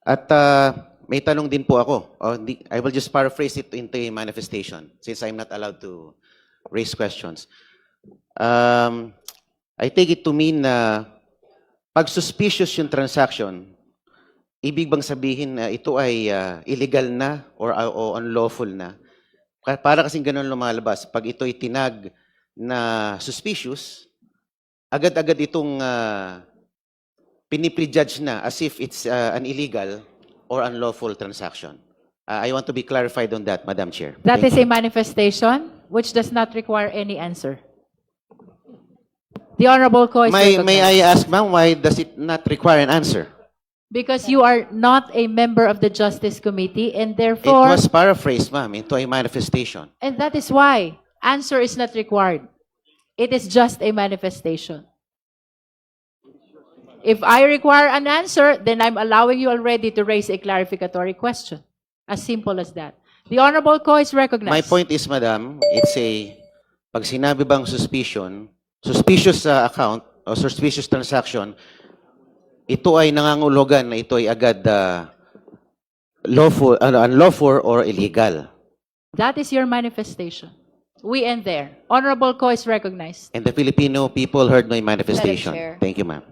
At may tanong din po ako. I will just paraphrase it into a manifestation since I'm not allowed to raise questions. I take it to mean na pag suspicious yung transaction, ibig bang sabihin na ito ay illegal na o unlawful na? Para kasing ganun lumalabas. Pag ito'y tinag na suspicious, agad-agad itong piniprejudge na as if it's an illegal or unlawful transaction. I want to be clarified on that, Madam Chair. That Thank is you. a manifestation which does not require any answer. The Honorable Co is May recognized. I ask, ma'am, why does it not require an answer? Because you are not a member of the Justice Committee and It therefore, was paraphrased, ma'am, into a manifestation. and that is why answer is not required. It is just a manifestation. If I require an answer, then I'm allowing you already to raise a clarificatory question. As simple as that. The Honorable Co is recognized. My point is, madam, it's pag sinabi bang suspicious account o suspicious transaction, ito ay nangangulugan na ito ay agad unlawful or illegal. That is your manifestation. We end there. Honorable Co is recognized. And the Filipino people heard my manifestation. Chair. Thank you, ma'am.